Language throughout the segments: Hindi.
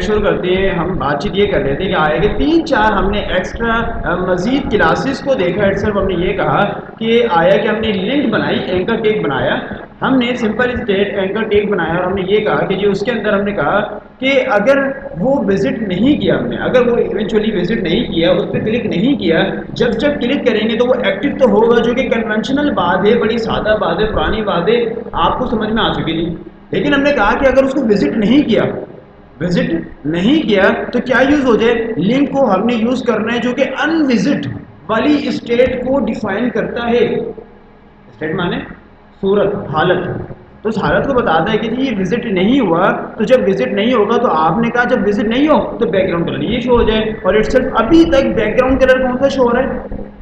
शुरू करते हैं। हम बातचीत ये कर रहे थे कि आगे 3-4 हमने एक्स्ट्रा मज़ीद क्लासेस को देखा। सिर्फ हमने ये कहा कि आया कि हमने लिंक बनाई, एंकर टेक बनाया, हमने सिंपल स्टेट एंकर टेक बनाया और हमने ये कहा कि जो उसके अंदर हमने कहा कि अगर वो विज़िट नहीं किया, हमने अगर वो इवेंचुअली विज़िट नहीं किया, उस पर क्लिक नहीं किया, जब जब क्लिक करेंगे तो वो एक्टिव तो होगा, जो कि कन्वेंशनल बात है, बड़ी सादा बात है, पुरानी बात है, आपको समझ में आ चुकी थी। लेकिन हमने कहा कि अगर उसको विज़िट नहीं किया, विजिट नहीं किया, तो क्या यूज हो जाए, लिंक को हमने यूज करना है जो कि अनविजिट वाली स्टेट को डिफाइन करता है। स्टेट माने सूरत, हालत। तो उस हालत को बताता है कि जी ये विजिट नहीं हुआ, तो जब विजिट नहीं होगा तो आपने कहा जब विजिट नहीं हो तो बैकग्राउंड कलर ये शो हो जाए, और इट्स अभी तक बैकग्राउंड कलर कौन सा शो हो रहा है,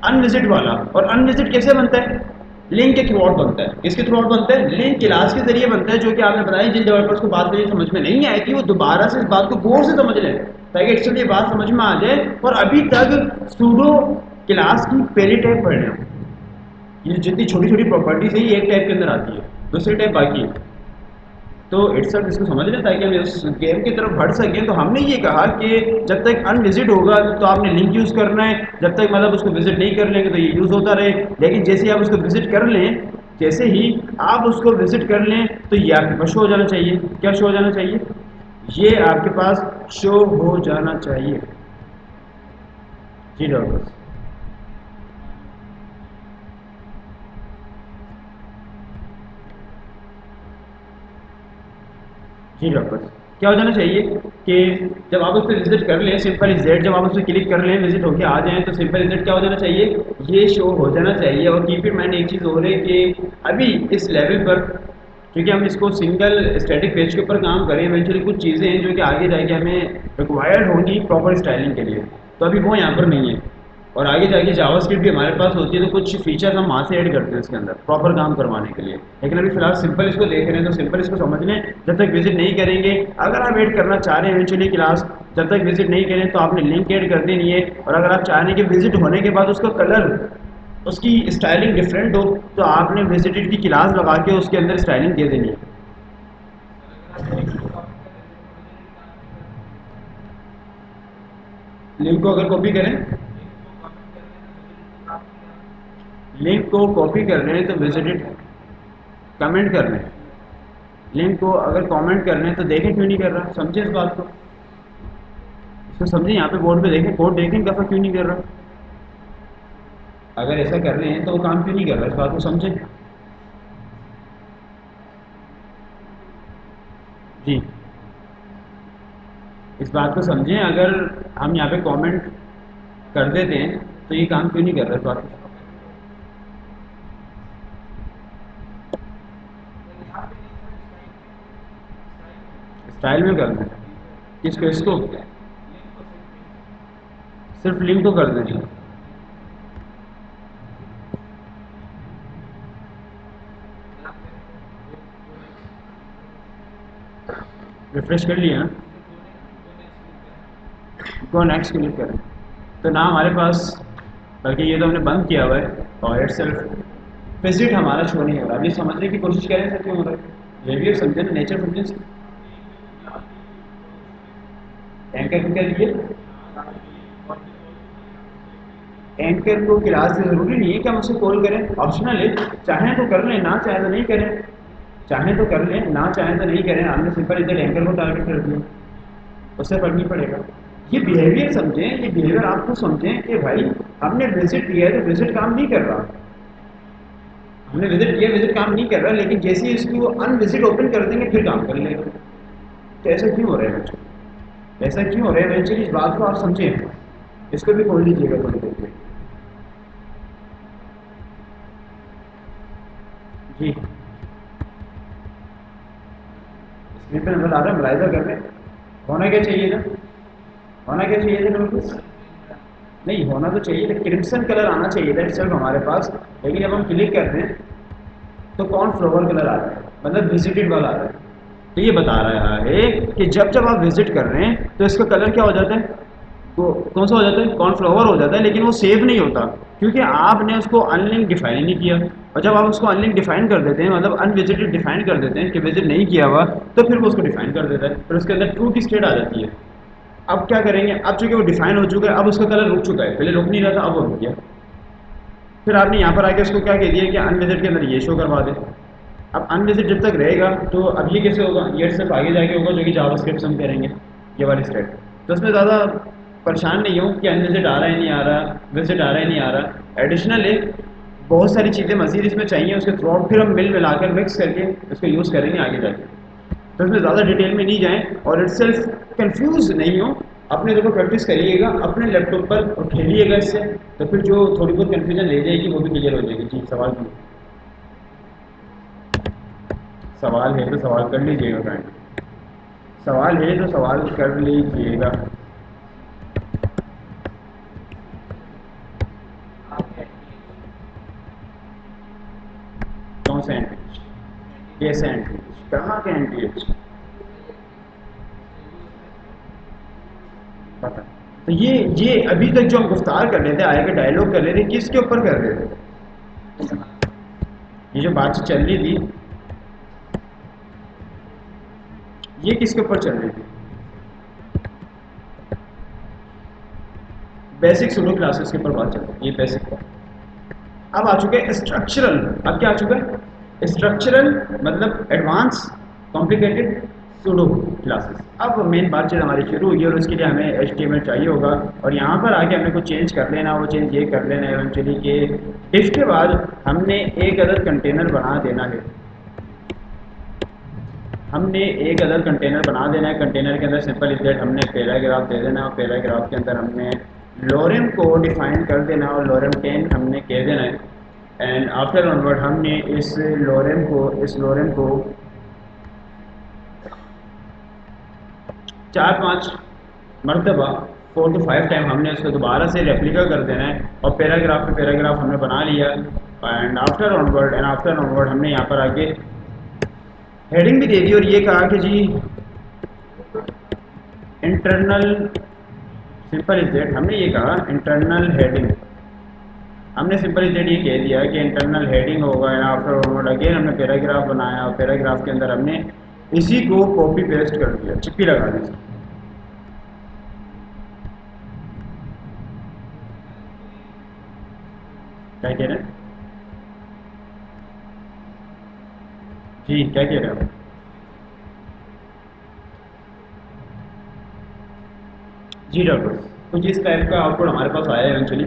अनविजिट वाला। और अनविजिट कैसे बनता है, लिंक के थ्रू आउट बनता है। किसके थ्रू आउट बनता है, लिंक क्लास के जरिए बनता है, जो कि आपने बताया जिन डेवलपर्स को बात करिए समझ में नहीं आएगी वो दोबारा से इस बात को गौर से समझ लें ताकि एक्चुअली ये बात समझ में आ जाए। और अभी तक सूडो क्लास की पहली टाइप पढ़ रहे हो, ये जितनी छोटी छोटी प्रॉपर्टीज है ये एक टाइप के अंदर आती है, दूसरी टाइप बाकी है। तो इट्सल्फ इसको समझ लें ताकि हम उस गेम की तरफ बढ़ सकें। तो हमने ये कहा कि जब तक अनविजिट होगा तो आपने लिंक यूज़ करना है, जब तक मतलब उसको विजिट नहीं कर लेंगे तो ये यूज़ होता रहे। लेकिन जैसे ही आप उसको विजिट कर लें, जैसे ही आप उसको विजिट कर लें तो ये आपके पास शो हो जाना चाहिए। क्या शो हो जाना चाहिए, ये आपके पास शो हो जाना चाहिए। जी डॉक्टर, जी डॉक्टर, क्या हो जाना चाहिए कि जब आप उस पर विजिट कर लें, सिंपल जेड जब आप उस पर क्लिक कर लें, विजिट होके आ जाएं, तो सिंपल जेड क्या हो जाना चाहिए, ये शो हो जाना चाहिए। और कीप इन माइंड एक चीज़ हो रही है कि अभी इस लेवल पर क्योंकि हम इसको सिंगल स्टैटिक पेज के ऊपर काम करें, इवेंचुअली कुछ चीज़ें हैं जो कि आगे जाके हमें रिक्वायर्ड होंगी प्रॉपर स्टाइलिंग के लिए, तो अभी वो यहाँ पर नहीं है। और आगे जाके जावास्क्रिप्ट भी हमारे पास होती है, तो कुछ फीचर हम वहाँ से ऐड करते हैं इसके अंदर प्रॉपर काम करवाने के लिए। लेकिन अभी फिलहाल सिंपल इसको देख रहे हैं, तो सिंपल इसको समझ लें। जब तक विजिट नहीं करेंगे, अगर आप ऐड करना चाह रहे हैं इवेंचुअली क्लास, जब तक विजिट नहीं करें तो आपने लिंक ऐड कर देनी है। और अगर आप चाह रहे हैं कि विजिट होने के बाद उसका कलर, उसकी स्टाइलिंग डिफरेंट हो, तो आपने विजिटेड की क्लास लगा के उसके अंदर स्टाइलिंग दे देनी है। लिंक को अगर कॉपी करें, लिंक को कॉपी कर रहे हैं तो विजिटेड कमेंट कर रहे हैं, लिंक को अगर कमेंट कर रहे हैं तो देखें क्यों नहीं कर रहा, समझे इस बात को, इसको समझें। यहाँ पे बोर्ड पे देखें, कोड देखें दफ़ा क्यों नहीं कर रहा। अगर ऐसा कर रहे हैं तो वो काम क्यों नहीं कर रहा, इस बात को समझें। जी, इस बात को समझें। अगर हम यहाँ पे कमेंट कर देते हैं तो ये काम क्यों नहीं कर रहा, इस बात को स्टाइल में कर दें। किसको, इसको सिर्फ लिंक को कर दें। रिफ्रेश कर लिया ना, को नेक्स्ट क्लिक करें तो ना हमारे पास, बल्कि ये तो हमने बंद किया हुआ है और इट सेल्फ विजिट हमारा शो नहीं हो रहा। अभी समझने की कोशिश करें सर क्यों हो रहा है, बिहेवियर समझे ना, नेचर समझे। एंकर क्या लिए, एंकर को क्लास से ज़रूरी नहीं है कि हम उसे कॉल करें, ऑप्शनल है, चाहें तो कर लें, ना चाहें तो नहीं करें। चाहें तो कर लें, ना चाहें तो नहीं करें। हमने सिंपल इधर एंकर को टारगेट कर दिया, उससे फर्क नहीं पड़ेगा। ये बिहेवियर समझें, ये बिहेवियर आपको समझें कि भाई हमने विजिट किया है तो विजिट काम नहीं कर रहा, हमने विजिट किया, विजिट काम नहीं कर रहा, लेकिन जैसे ही इसको अनविजिट ओपन कर देंगे फिर काम कर लेगा। तो ऐसा क्यों हो रहा है बच्चों, ऐसा क्यों हो रहा है बच्चों, इस बात को आप समझें। इसको भी खोल लीजिएगा थोड़ी देर में। जी, स्क्रीन पर नजर आ रहा है, मुलायजा कर रहे हैं। होना क्या चाहिए था, होना क्या चाहिए था नोटिस, नहीं होना तो चाहिए था, क्रिम्सन कलर आना चाहिए था सिर्फ हमारे पास। लेकिन जब हम क्लिक करते हैं तो कौन फ्लोवर कलर आ रहा है, मतलब विजिटेड वाला आ रहा है। तो ये बता रहा है कि जब जब आप विजिट कर रहे हैं तो इसका कलर क्या हो जाता है, कौन सा हो जाता है, कॉर्नफ्लावर हो जाता है, लेकिन वो सेव नहीं होता। क्योंकि आपने उसको अनलिंक डिफाइन नहीं किया। और जब आप उसको अनलिंक डिफाइन कर देते हैं, मतलब अनविजिटेड डिफाइन कर देते हैं कि विजिट नहीं किया हुआ, तो फिर वो उसको डिफाइन कर देता है, फिर उसके अंदर ट्रू की स्टेट आ जाती है। अब क्या करेंगे, अब चूंकि वो डिफाइन हो चुका है, अब उसका कलर रुक चुका है, पहले रुक नहीं रहा था, अब वो रुक गया। फिर आपने यहाँ पर आके उसको क्या कह दिया कि अनविजिट के अंदर ये शो करवा दे। अब अनविजिट जब तक रहेगा तो अब ये कैसे होगा, ये सिर्फ आगे जाके होगा जो कि जावास्क्रिप्ट हम करेंगे, ये वाली स्टेट। तो उसमें ज़्यादा परेशान नहीं हूँ कि अनविजिट आ रहा है नहीं आ रहा, विजिट आ रहा है नहीं आ रहा। एडिशनली बहुत सारी चीज़ें मजीद इसमें चाहिए, उसके थ्रू आउट फिर हम मिलाकर मिक्स करके उसको यूज़ करेंगे आगे जाके। तो इसमें ज़्यादा डिटेल में नहीं जाएँ और इट सेल्फ कन्फ्यूज़ नहीं हो। अपने जगह प्रैक्टिस करिएगा अपने लैपटॉप पर और खेलिएगा इससे, तो फिर जो थोड़ी बहुत कन्फ्यूजन रह जाएगी वो भी क्लियर हो जाएगी। जी सवाल की सवाल है तो सवाल कर लीजिएगा फ्रेंड, सवाल है तो सवाल कर लीजिएगा। कौन सा एंट्री, कैसे एंट्री, कहाँ का एंट्री? पता। तो ये अभी तक जो हम गुफ्तार कर रहे थे, आगे डायलॉग कर रहे थे, किसके ऊपर कर रहे थे? ये जो बातचीत चल रही थी ये किसके ऊपर चल रही थी? बेसिक सूडो क्लासेस के ऊपर बात चल रही है, ये बेसिक पर। अब आ चुके हैं स्ट्रक्चरल। अब क्या आ चुका है स्ट्रक्चरल, मतलब एडवांस कॉम्प्लिकेटेड सूडो क्लासेस। अब मेन बातचीत हमारी शुरू हुई और उसके लिए हमें HTML चाहिए होगा, और यहाँ पर आके हमें कुछ चेंज कर लेना, वो चेंज ये कर लेना है इवेंचुअली कि डिफ के बाद हमने एक अदर कंटेनर बना देना है। हमने एक अदर कंटेनर बना देना है, कंटेनर के अंदर सिंपल इज दैट हमने पैराग्राफ दे देना है, और पैराग्राफ के अंदर हमने लोरेम को डिफाइन कर देना और लोरेम 10 हमने कह देना है। एंड आफ्टर ऑनवर्ड हमने इस लोरेम को 4-5 मरतबा 4 to 5 टाइम हमने उसको दोबारा से रेप्लिका कर देना है, और पैराग्राफ पे पैराग्राफ हमने बना लिया। एंड आफ्टर ऑनवर्ड हमने यहाँ पर आके हेडिंग भी दे दी और ये कहा कि जी इंटरनल, सिंपल इज दैट हमने ये कहा इंटरनल हेडिंग, हमने सिंपल इज दैट ये कह दिया कि इंटरनल हेडिंग होगा। एंड आफ्टर ऑनवर्ड अगेन हमने पैराग्राफ बनाया, और पैराग्राफ के अंदर हमने इसी को कॉपी पेस्ट कर दिया, चिप्पी लगा दी। क्या कह रहे हैं जी, क्या कह रहे हैं आप? जी डॉक्टर, कुछ इस टाइप का आउटपुट हमारे पास आया है इवेंचुअली।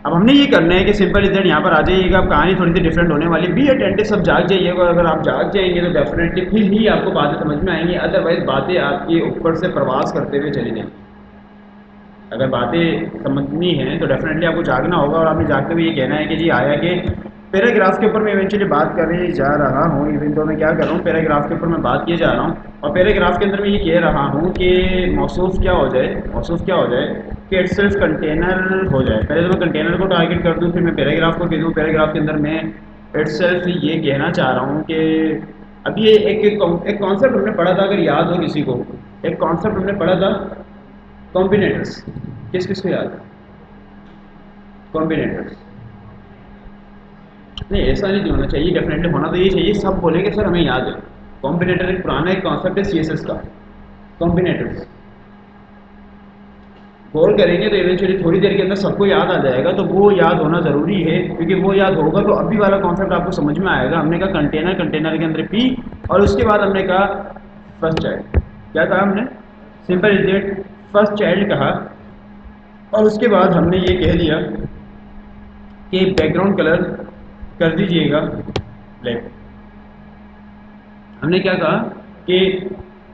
अब हमने ये करना है कि सिंपल इज दैट यहाँ पर आ जाइएगा। अब कहानी थोड़ी सी डिफरेंट होने वाली, बी अटेंटिव, सब जाग जाइएगा। अगर आप जाग जाएंगे तो डेफिनेटली फिर ही आपको बातें समझ में आएंगी, अदरवाइज बातें आपकी ऊपर से प्रवास करते हुए चली जाएंगी। अगर बातें समझनी है तो डेफिनेटली आपको जागना होगा, और आपने जागते हुए ये कहना है कि जी आया कि पैराग्राफ के ऊपर मैं इवेंचुअली बात करने जा रहा हूँ। इवन तो मैं क्या कर रहा हूँ, पैराग्राफ के ऊपर मैं बात किए जा रहा हूँ, और पैराग्राफ के अंदर मैं ये कह रहा हूँ कि मौसूफ क्या हो जाए, मौसूफ क्या हो जाए कि इट सेल्फ कंटेनर हो जाए। पहले तो मैं कंटेनर को टारगेट कर दूँ, फिर मैं पैराग्राफ को कह दूँ। पैराग्राफ के अंदर मैं इट सेल्फ ये कहना चाह रहा हूँ कि अब ये एक कॉन्सेप्ट हमने पढ़ा था, अगर याद हो किसी को, एक कॉन्सेप्ट हमने पढ़ा था, कॉम्बिनेटर्स। किस किस को याद है कॉम्बिनेटर्स? नहीं, ऐसा नहीं होना चाहिए, डेफिनेटली होना तो ये चाहिए, सब बोलेंगे सर हमें याद है। कॉम्बिनेटर एक पुराना एक कॉन्सेप्ट है CSS का, कॉम्बिनेटर्स। गौर करेंगे तो इवेंचुअली थोड़ी देर के अंदर सबको याद आ जाएगा, तो वो याद होना ज़रूरी है, क्योंकि वो याद होगा तो अभी वाला कॉन्सेप्ट आपको समझ में आएगा। हमने कहा कंटेनर, कंटेनर के अंदर P, और उसके बाद हमने कहा फर्स्ट चाइल्ड। क्या कहा हमने? Simple is that first child कहा, और उसके बाद हमने ये कह दिया कि बैकग्राउंड कलर कर दीजिएगा ब्लैक। हमने क्या कहा कि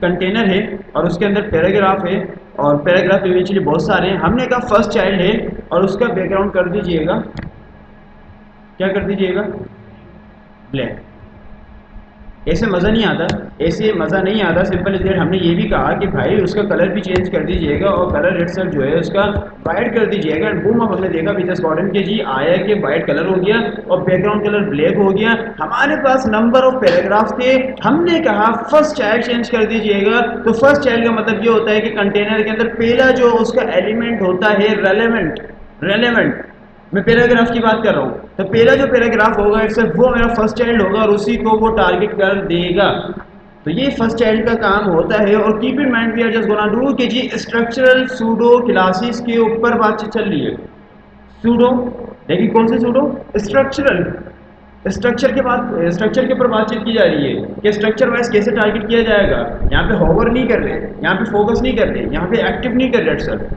कंटेनर है और उसके अंदर पैराग्राफ है, और पैराग्राफ इवेंचुअली बहुत सारे हैं। हमने कहा फर्स्ट चाइल्ड है और उसका बैकग्राउंड कर दीजिएगा, क्या कर दीजिएगा? ब्लैक। ऐसे मज़ा नहीं आता, ऐसे मज़ा नहीं आता। सिंपल इज दैट हमने ये भी कहा कि भाई उसका कलर भी चेंज कर दीजिएगा, और कलर इटसेल्फ जो है उसका वाइट कर दीजिएगा। एंड बूम, अब हमने देखा विजय गॉर्डन के जी आया कि वाइट कलर हो गया और बैकग्राउंड कलर ब्लैक हो गया। हमारे पास नंबर ऑफ पैराग्राफ थे, हमने कहा फर्स्ट चाइल्ड चेंज कर दीजिएगा। तो फर्स्ट चाइल्ड का मतलब ये होता है कि कंटेनर के अंदर पहला जो उसका एलिमेंट होता है रेलेवेंट, रेलेवेंट मैं पैराग्राफ की बात कर रहा हूँ, तो पहला जो पैराग्राफ होगा इट्स वो मेरा फर्स्ट चाइल्ड होगा और उसी को वो टारगेट कर देगा। तो ये फर्स्ट चाइल्ड का काम होता है। और keep in mind we are just gonna do कि जी स्ट्रक्चरल सूडो क्लासेस के ऊपर बातचीत चल रही है। सूडो, लेकिन कौन से सूडो? स्ट्रक्चरल। स्ट्रक्चर के बाद स्ट्रक्चर के ऊपर बातचीत की जा रही है कि स्ट्रक्चर वाइज कैसे टारगेट किया जाएगा। यहाँ पे होवर नहीं कर रहे, यहाँ पे फोकस नहीं कर रहे, यहाँ पे एक्टिव नहीं कर रहे सर,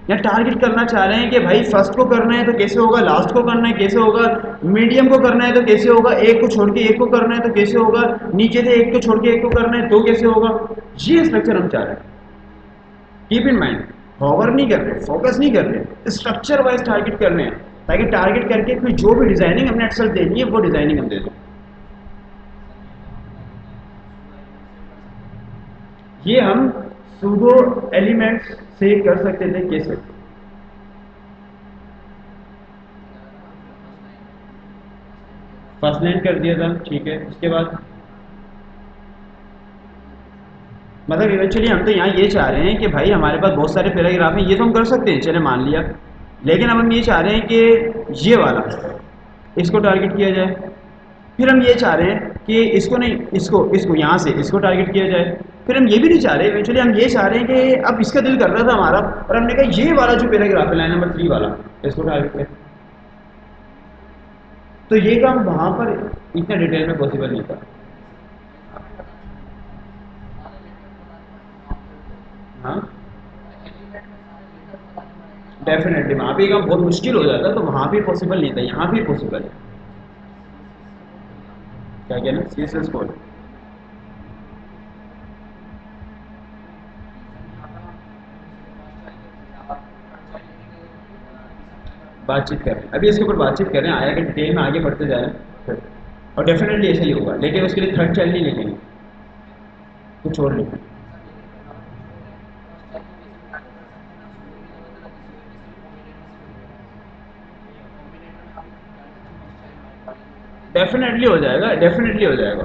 यहाँ टारगेट करना चाह रहे हैं कि भाई फर्स्ट को करना है तो कैसे होगा, लास्ट को करना है कैसे होगा, मीडियम को करना है तो कैसे होगा, एक को छोड़ के एक को करना है तो कैसे होगा, नीचे से एक को छोड़ के एक को करना है तो कैसे होगा। ये स्ट्रक्चर हम चाह रहे हैं। कीप इन माइंड, होवर नहीं कर रहे, फोकस नहीं कर रहे, स्ट्रक्चर वाइज टारगेट कर रहे हैं, ताकि टारगेट करके फिर जो भी डिजाइनिंग हमने एक्सेल देनी है वो डिजाइनिंग हम दे दें। ये हम सूडो एलिमेंट्स से कर सकते थे। कैसे? फर्स्ट लाइन कर दिया था, ठीक है, उसके बाद मतलब इवेंचुअली हम तो यहाँ ये चाह रहे हैं कि भाई हमारे पास बहुत सारे पैराग्राफ हैं, ये तो हम कर सकते हैं, चले मान लिया, लेकिन अब हम ये चाह रहे हैं कि ये वाला इसको टारगेट किया जाए। फिर हम ये चाह रहे हैं कि इसको नहीं, इसको इसको यहाँ से इसको टारगेट किया जाए। फिर हम ये भी नहीं चाह रहे, इवेंचुअली हम ये चाह रहे हैं कि अब इसका दिल कर रहा था हमारा और हमने कहा ये वाला जो पैराग्राफ है लाइन नंबर 3 वाला इसको टारगेट किया। तो ये काम वहाँ पर इतना डिटेल में पॉसिबल नहीं था। हाँ डेफिनेटली वहाँ पे काम बहुत मुश्किल हो जाता, तो वहाँ पे पॉसिबल नहीं था, यहाँ भी पॉसिबल है। क्या कहना CSS कोड बातचीत कर रहे हैं, अभी इसके ऊपर बातचीत कर रहे हैं, आया कि डिटेल में आगे बढ़ते जा रहे हैं फिर। और डेफिनेटली ऐसा ही होगा, लेकिन उसके लिए थर्ड चाइल्ड नहीं लिखेंगे, कुछ और लिखेंगे। डेफिनेटली हो जाएगा, डेफिनेटली हो जाएगा।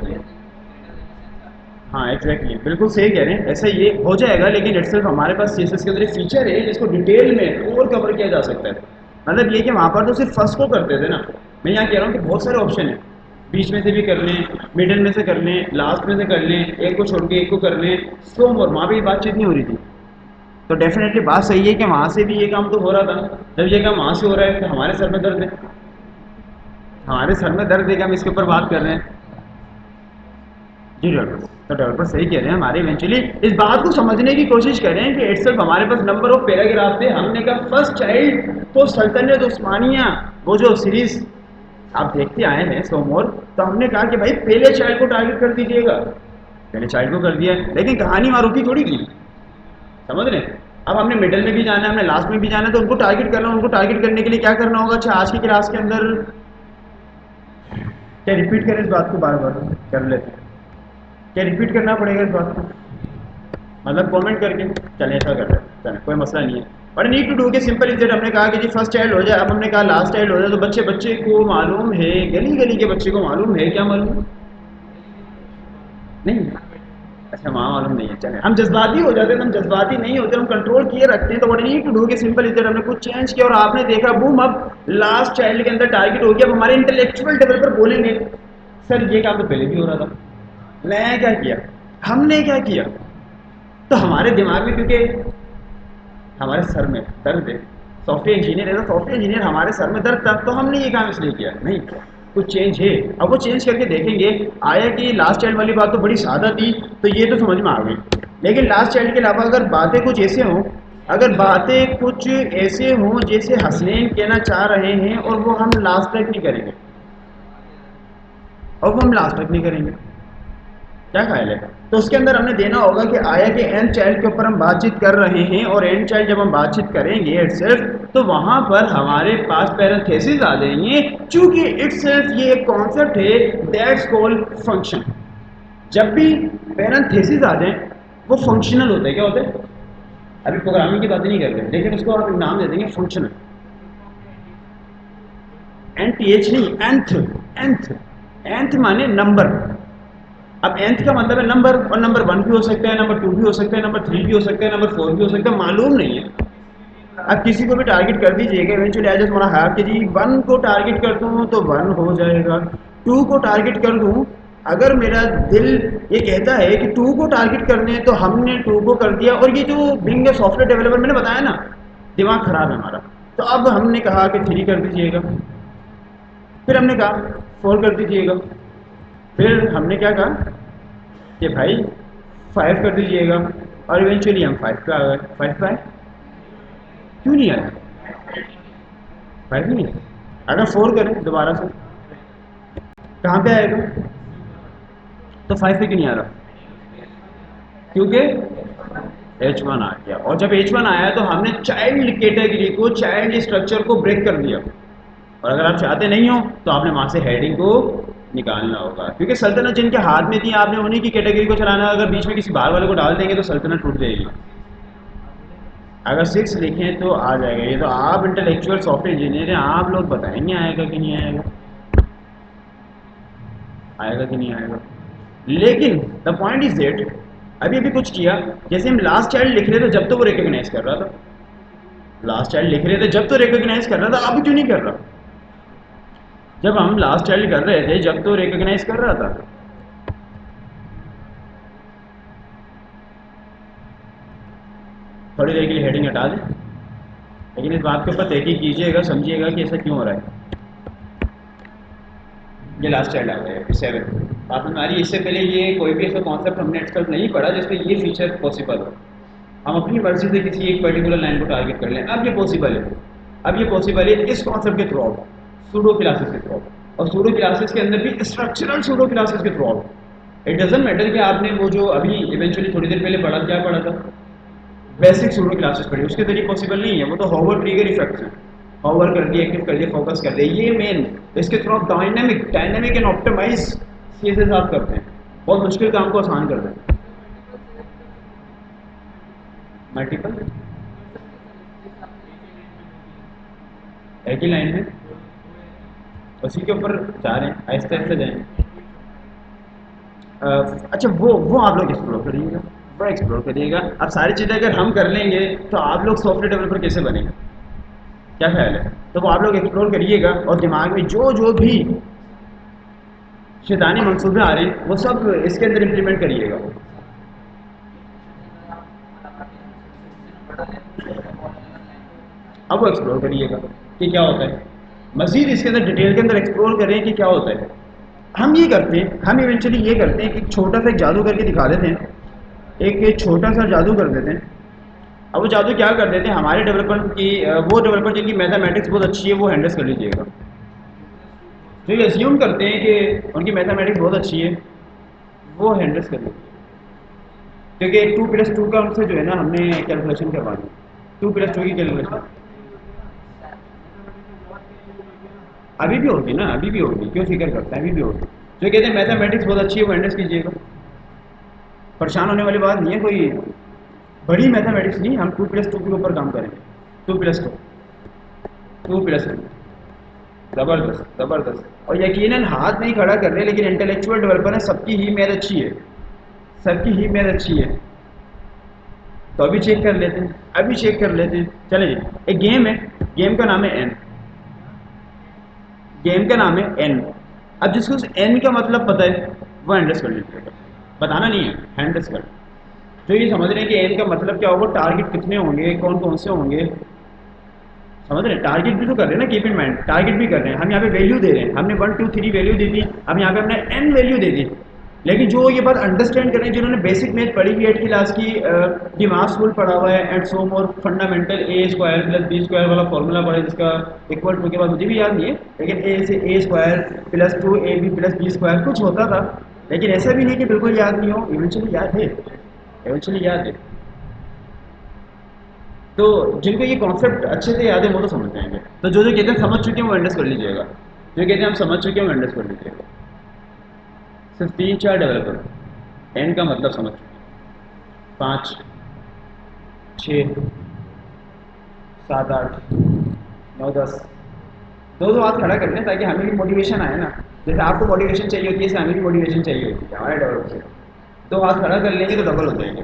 हाँ एग्जैक्टली बिल्कुल सही कह रहे हैं, ऐसा ये हो जाएगा, लेकिन इटसेल्फ हमारे पास CSS के अंदर एक फीचर है जिसको डिटेल में और कवर किया जा सकता है। मतलब ये कि वहाँ पर तो सिर्फ फर्स्ट को करते थे ना, मैं यहाँ कह रहा हूँ कि बहुत सारे ऑप्शन हैं, बीच में से भी कर लें, मिडिल में से कर लें, लास्ट में से कर लें, एक को छोड़ के एक को कर लें, सो मोर। वहाँ पर बातचीत नहीं हो रही थी, तो डेफिनेटली बात सही है कि वहाँ से भी ये काम तो हो रहा था। जब ये काम वहाँ से हो रहा है तो हमारे सर में दर्द है, हमारे सर में दर्द है कि हम इसके ऊपर बात कर रहे हैं। जी डेवलपर, तो डेवलपर सही कह रहे हैं, हमारे इवेंचुअली इस बात को समझने की कोशिश करें कि इटसेल्फ हमारे पास नंबर ऑफ पैराग्राफ थे। हमने कहा फर्स्ट चाइल्ड तो सल्तनत उस्मानिया, वो जो सीरीज आप देखते आए हैं सोमोर, तो हमने कहा कि भाई पहले चाइल्ड को टारगेट कर दीजिएगा, पहले चाइल्ड को कर दिया, लेकिन कहानी मारूफी थोड़ी की, समझ रहे हैं। अब हमने मिडल में भी जाना है, हमने लास्ट में भी जाना है, तो उनको टारगेट करना है। उनको टारगेट करने के लिए क्या करना होगा? अच्छा आज की क्लास के अंदर क्या रिपीट करें इस बात को, बार बार कर लेते हैं, क्या रिपीट करना पड़ेगा इस बात को, मतलब कमेंट करके चले ऐसा कर रहे हैं, चले कोई मसला नहीं है। बट नीड टू डू के सिंपल इज दैट, हमने कहा कि जी फर्स्ट चाइल्ड हो जाए, अब हमने कहा लास्ट चाइल्ड हो जाए, तो बच्चे बच्चे को मालूम है, गली गली के बच्चे को मालूम है, क्या मालूम नहीं? अच्छा वहाँ मालूम नहीं है, चले हम जज्बाती हो जाते हैं, हम जज्बाती नहीं होते, हम कंट्रोल किए रखते हैं। तो व्हाट नीड टू डू के सिंपल इज दैट, हमने कुछ चेंज किया और आपने देखा बूम, अब लास्ट चाइल्ड के अंदर टारगेट हो गया। अब हमारे इंटेलेक्चुअल डेवलपर बोलेंगे सर ये काम तो पहले भी हो रहा था, मैं क्या किया, हमने क्या किया। तो हमारे दिमाग में, क्योंकि हमारे सर में दर्द है, सॉफ्टवेयर इंजीनियर है, तो सॉफ्टवेयर इंजीनियर हमारे सर में दर्द था, तो हमने ये काम इसलिए किया नहीं, कुछ चेंज है। अब वो चेंज करके देखेंगे, आया कि लास्ट चाइल्ड वाली बात तो बड़ी सादा थी, तो ये तो समझ में आ गई, लेकिन लास्ट चाइल्ड के अलावा अगर बातें कुछ ऐसे हों, अगर बातें कुछ ऐसे हों जैसे हसनैन कहना चाह रहे हैं और वो हम लास्ट तक नहीं करेंगे, और वो हम लास्ट तक नहीं करेंगे, क्या ख्याल है? तो उसके अंदर हमने देना होगा कि आया कि एंड चाइल्ड के ऊपर हम बातचीत कर रहे हैं, और एंड चाइल्ड जब हम बातचीत करेंगे इटसेल्फ, तो वहां पर हमारे पास पैरेंथेसिस आ जाएंगे, चूंकि इटसेल्फ ये एक कॉन्सेप्ट है दैट्स कॉल्ड फंक्शन। जब भी पैरेंथेसिस आ जाए वो फंक्शनल होते हैं, क्या होते हैं? अभी प्रोग्रामिंग की बात नहीं करते, लेकिन उसको आप नाम दे देंगे फंक्शनल, NTH नहीं, एंथ, एंथ, एंथ माने नंबर। अब nth का मतलब है नंबर, और नंबर 1 भी हो सकता है, नंबर 2 भी हो सकता है, नंबर 3 भी हो सकता है, नंबर 4 भी हो सकता है, मालूम नहीं है। अब किसी को भी टारगेट कर दीजिएगा, eventually I just want to have कि जी 1 को टारगेट कर दूँ तो 1 हो जाएगा, 2 को टारगेट कर दूँ, अगर मेरा दिल ये कहता है कि 2 को टारगेट करने हैं तो हमने 2 को कर दिया। और ये जो बीइंग ए सॉफ्टवेयर डेवलपर मैंने बताया ना, दिमाग खराब है हमारा। तो अब हमने कहा कि 3 कर दीजिएगा, फिर हमने कहा 4 कर दीजिएगा, फिर हमने क्या कहा कि भाई 5 कर दीजिएगा, और इवेंचुअली हम 5 पे आ गए। 5 पे आए, क्यों नहीं आया? 5 नहीं है। अगर 4 करें दोबारा से, कहाँ पे आएगा? तो 5 पे क्यों नहीं आ रहा? क्योंकि H1 आ गया, और जब H1 आया तो हमने चाइल्ड कैटेगरी को, चाइल्ड स्ट्रक्चर को ब्रेक कर दिया। और अगर आप चाहते नहीं हो तो आपने वहां से हेडिंग को निकालना होगा, क्योंकि सल्तनत जिनके हाथ में थी आपने उन्हीं की कैटेगरी को चलाना। अगर बीच में किसी बाहर वाले को डाल देंगे तो सल्तनत टूट जाएगी। अगर 6 लिखें तो आ जाएगा। ये तो आप इंटेलेक्चुअल सॉफ्टवेयर इंजीनियर हैं, आप लोग बताएंगे आएगा कि नहीं आएगा, आएगा कि नहीं आएगा। लेकिन द पॉइंट इज दैट अभी अभी कुछ किया, जैसे हम लास्ट चाइल्ड लिख रहे थे जब तो वो रिकॉग्नाइज कर रहा था, लास्ट चाइल्ड लिख रहे थे जब तो रिकॉग्नाइज कर रहा था, अब क्यों नहीं कर रहा? जब हम लास्ट चाइल्ड कर रहे थे जब तो रिकॉग्नाइज कर रहा था। थोड़ी देर के लिए हेडिंग हटा दें, लेकिन इस बात के ऊपर तहकीक कीजिएगा, समझिएगा कि ऐसा क्यों हो रहा है। ये लास्ट चाइल्ड आ गया फिर 7। बात हमारी इससे पहले ये कोई भी ऐसा कॉन्सेप्ट हमने एक्सपेक्ट नहीं पढ़ा जिसमें ये फीचर पॉसिबल हो, हम अपनी मर्जी से किसी एक पर्टिकुलर लाइन को टारगेट कर लें। अब ये पॉसिबल है, अब ये पॉसिबल है इस कॉन्सेप्ट के थ्रू आउट, सूडो क्लासेस के थ्रू आउट, और सूडो क्लासेस के अंदर भी स्ट्रक्चरल सूडो क्लासेस के through out. It doesn't matter कि आपने वो जो अभी इवेंचुअली थोड़ी देर पहले पढ़ा, क्या पढ़ा था, बेसिक सूडो क्लासेस पढ़ी, उसके जरिए पॉसिबल नहीं है। वो तो होवर ट्रिगर इफेक्ट्स हैं, होवर कर दिए, एक्टिव कर दिए, फोकस कर दिए, ये मेन। इसके थ्रू आप डायनेमिक डायनेमिक एंड ऑप्टिमाइज चीज़ें आप करते हैं, बहुत मुश्किल काम को आसान कर देते हैं। मल्टीपल एक ही लाइन में उसी के ऊपर जा रहे हैं, आहिस्ते आहिस्ते जाएंगे। अच्छा, वो आप लोग एक्सप्लोर करिएगा, वो एक्सप्लोर करिएगा। अब सारी चीज़ें अगर हम कर लेंगे तो आप लोग सॉफ्टवेयर डेवलपर कैसे बनेंगे, क्या ख्याल है? तो वो आप लोग एक्सप्लोर करिएगा, और दिमाग में जो जो भी शैतानी मंसूबे आ रहे हैं वो सब इसके अंदर इम्प्लीमेंट करिएगा। अब वो एक्सप्लोर करिएगा कि क्या होता है, मज़ीद इसके अंदर डिटेल के अंदर एक्सप्लोर करें कि क्या होता है। हम ये करते हैं, हम इवेंचुअली ये करते हैं कि छोटा सा एक जादू करके दिखा देते हैं, एक छोटा सा जादू कर देते हैं। अब वो जादू क्या कर देते हैं, हमारे डेवलपर की वो डेवलपर जिनकी मैथमेटिक्स बहुत अच्छी है वो हैंडल कर लीजिएगा। जो ये अज्यूम करते हैं कि उनकी मैथमेटिक्स बहुत अच्छी है वो हैंडल कर लीजिए, क्योंकि 2+2 का उनसे जो है ना हमने कैलकुलेशन करवानी है, 2+2 की कैलकुलेशन अभी भी होगी ना, अभी भी होगी, क्यों फिक्र करता है, अभी भी होगी। जो कहते हैं मैथमेटिक्स बहुत अच्छी है वो हैंडल कीजिएगा, परेशान होने वाली बात नहीं है। कोई बड़ी मैथमेटिक्स नहीं, हम 2+2 के ऊपर काम करेंगे। 2+2, 2+2, ज़बरदस्त ज़बरदस्त। और यकीनन हाथ नहीं खड़ा कर रहे, लेकिन इंटेलेक्चुअल डेवलपर है, सबकी ही मैथ अच्छी है, सबकी ही मैथ अच्छी है। तो अभी चेक कर लेते हैं, अभी चेक कर लेते हैं। चले जी, एक गेम है, गेम का नाम है एन, गेम का नाम है एन। अब जिसको एन का मतलब पता है वो हैंडल्स कर लीजिएगा, बताना नहीं है, हैंडल्स कर। जो ये समझ रहे हैं कि एन का मतलब क्या होगा, टारगेट कितने होंगे, कौन कौन से होंगे, समझ रहे हैं? टारगेट भी तो कर रहे हैं ना, कीप इन माइंड, टारगेट भी कर रहे हैं। हम यहाँ पे वैल्यू दे रहे हैं, हमने 1 2 3 वैल्यू दी थी, अब यहाँ पे हमने एन वैल्यू दे दी। लेकिन जो ये बात अंडरस्टैंड करें, जिन्होंने बेसिक मैथ पढ़ी हुई 8 क्लास की, दिमाग स्कूल पढ़ा हुआ है, and so more fundamental A square plus B square वाला फॉर्मूला पढ़ा है, जिसका इक्वल टू के बाद मुझे भी याद नहीं है, लेकिन ए से A square plus 2ab plus B square कुछ होता था। लेकिन ऐसा भी नहीं कि बिल्कुल याद नहीं हो, इवेंचुअली याद है, इवेंचुअली याद है। तो जिनको ये कॉन्सेप्ट अच्छे से याद है वो तो समझ जाएंगे। तो जो जो कहते हैं समझ चुके हैं वो अंडरस्टैंड कर लीजिएगा, जो कहते हैं हम समझ चुके हैं वो अंडरस्टैंड कर लीजिएगा। सिर्फ 3 4 डेवलपर एन का मतलब समझ चुके हैं, 5 6 7 8 9 10, दो दो हाथ खड़ा कर लें ताकि हमें भी मोटिवेशन आए ना। जैसे आपको मोटिवेशन चाहिए होती है, ऐसे हमें भी मोटिवेशन चाहिए होती है हमारे डेवलपर से। दो हाथ खड़ा कर लेंगे तो डबल हो जाएंगे।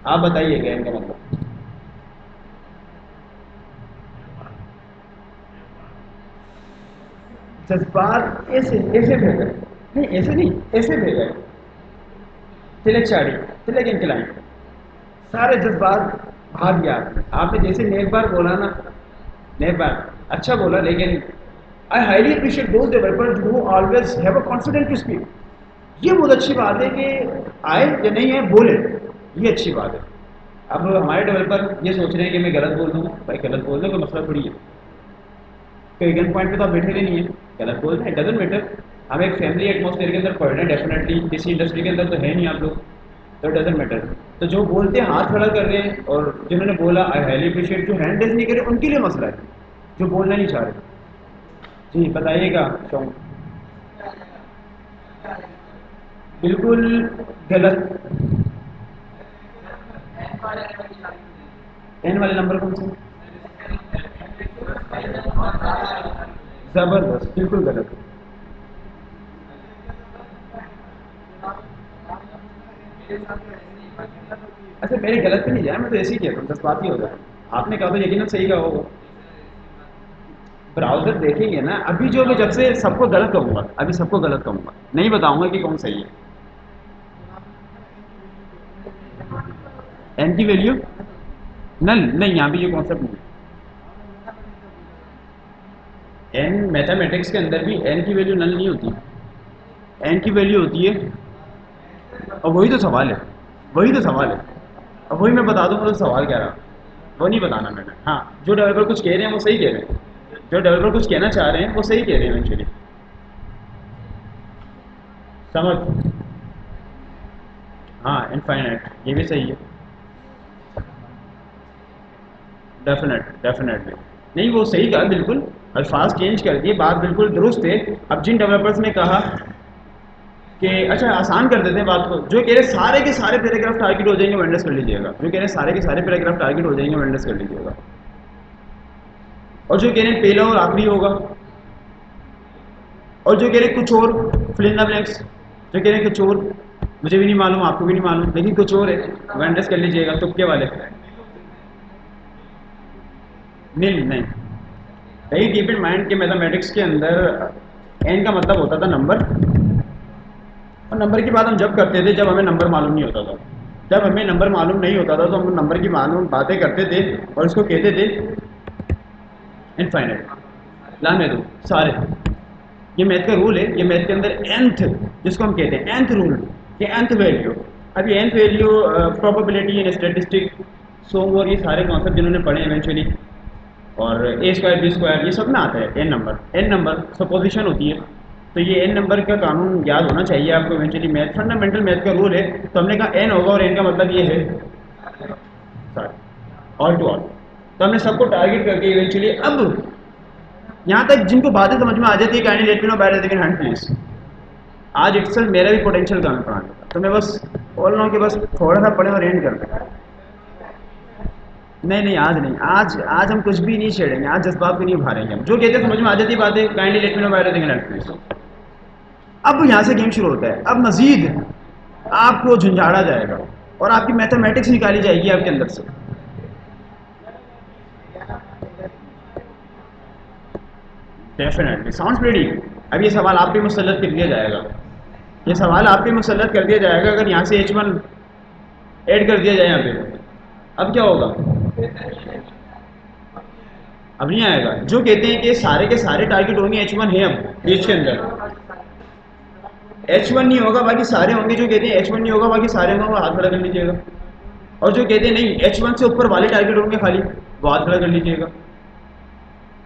आप बताइएगा एन का मतलब। जज्बात ऐसे ऐसे भेज गए, नहीं ऐसे नहीं, ऐसे भेज गए, तिलक चाड़ी, तिलक इंक्लाइन, सारे जज्बात भाग गया। आपने जैसे नेक बार बोला ना, नेक बार अच्छा बोला, लेकिन I highly appreciate those developers who always have a confident to speak. ये बहुत अच्छी बात है कि आए या नहीं है बोले, ये अच्छी बात है। अब हमारे डेवलपर ये सोच रहे हैं कि मैं गलत बोल दूँ, भाई गलत बोलने का मसला थोड़ी है, कोई गन पॉइंट पे तो आप बैठे हुए नहीं है, गलत बोल रहे हैं, डजंट मैटर। हम एक फैमिली एटमॉस्फेयर के अंदर पढ़ रहे हैं, डेफिनेटली किसी इंडस्ट्री के अंदर तो है नहीं आप लोग, तो डजंट मैटर। तो जो बोलते हैं हाथ खड़ा कर रहे हैं, और जिन्होंने बोला आई हाईली अप्रिशिएट, जो हैंड रेज नहीं करे उनके लिए मसला है, जो बोलना नहीं चाह रहे। जी बताइएगा शौक। बिल्कुल गलत। एन वाले नंबर कौन से? जबरदस्त, बिल्कुल गलत। अच्छा मेरे गलत पे नहीं जाए, मैं तो ऐसे ही कहता हूँ, 10 बात ही हो जाए। आपने कहा तो यकीनन सही कहा होगा। ब्राउजर देखेंगे ना, अभी जो मैं जब से सबको गलत कहूँगा, अभी सबको गलत कहूँगा, नहीं बताऊँगा कि कौन सही है। एन की वैल्यू नल नहीं, यहाँ पे ये कॉन्सेप्ट नहीं है। एन मैथमेटिक्स के अंदर भी एन की वैल्यू नल नहीं होती, एन की वैल्यू होती है। और वही तो सवाल है, वही तो सवाल है। अब वही मैं बता दूंगा तो सवाल क्या रहा, वो नहीं बताना मैंने। हाँ, जो डेवलपर कुछ कह रहे हैं वो सही कह रहे हैं, जो डेवलपर कुछ कहना चाह रहे हैं वो सही कह रहे हैं एक्चुअली। समझ। हाँ इनफाइनाइट, ये भी सही है। डेफिनेटली नहीं, वो सही कहा बिल्कुल, अल्फाज चेंज कर दिए, बात बिल्कुल दुरुस्त है। अब जिन डेवलपर्स ने कहा कि अच्छा आसान कर देते हैं बात को, जो कह रहे सारे के सारे पैराग्राफ टारगेट हो जाएंगे वेंडर्स कर लीजिएगा, जो कह रहे सारे के सारे पैराग्राफ टारगेट हो जाएंगे वेंडर्स कर लीजिएगा, और जो कह रहे हैं पहला और आखिरी होगा, और जो कह रहे कुछ और फिल इन द ब्लैंक्स, जो कह रहे हैं कुछ और, मुझे भी नहीं मालूम, आपको भी नहीं मालूम, लेकिन कुछ और है, वेंडर्स कर लीजिएगा तुक्के वाले। नहीं नहीं नहीं, कीप इन माइंड कि मैथमेटिक्स के अंदर एन का मतलब होता था नंबर, और नंबर की बात हम जब करते थे जब हमें नंबर मालूम नहीं होता था। जब हमें नंबर मालूम नहीं होता था तो हम नंबर की मालूम बातें करते थे और इसको कहते थे इनफाइनाइट, लाने दो सारे। ये मैथ का रूल है, ये मैथ के अंदर nth, जिसको हम कहते हैं nth रूल, ये nth वैल्यू। अब ये nth value probability and statistic, सोम और ये सारे कॉन्सेप्ट जिन्होंने पढ़े इवेंचुअली, और ए स्क्वायर बी स्क्वायर ये सब ना आता है। एन नंबर सपोजिशन होती है, तो ये एन नंबर का कानून याद होना चाहिए आपको इवेंचुअली, मैथ फंडामेंटल मैथ का रूल है। तो हमने कहा एन होगा, और एन का मतलब ये है ऑल टू ऑल। तो हमने सबको टारगेट करके इवेंचुअली, अब यहाँ तक जिनको बातें समझ में आ जाती है, kindly let me know by raising hand please. आज इट्सल्फ मेरा भी पोटेंशियल कम है पढ़ाने का, तो मैं बस बोल रहा हूँ कि बस थोड़ा सा पढ़ें और एंड कर दें। नहीं नहीं, आज नहीं, आज हम कुछ भी नहीं छेड़ेंगे, आज जज्बात को नहीं उभारेंगे हम, जो कहते हैं समझ में आ जाती है बातें, kindly let me know by raising hand please. अब यहाँ से गेम शुरू होता है, अब मजीद आपको झुंझाड़ा जाएगा और आपकी मैथमेटिक्स निकाली जाएगी आपके अंदर से। Definitely sounds pretty. अब ये सवाल आप पे मुसल्लत कर दिया जाएगा, ये सवाल आप पे मुसल्लत कर दिया जाएगा, अगर यहाँ से H1 ऐड कर दिया जाए यहाँ पे, अब क्या होगा? अब नहीं आएगा। जो कहते हैं कि सारे के सारे टारगेट होंगे H1 है अब पेज के अंदर, H1 नहीं होगा बाकी सारे होंगे, जो कहते हैं H1 नहीं होगा बाकी सारे होंगे, वो हाथ खड़ा कर लीजिएगा। और जो कहते हैं नहीं H1 से ऊपर वाले टारगेट होंगे खाली, वो हाथ खड़ा कर लीजिएगा।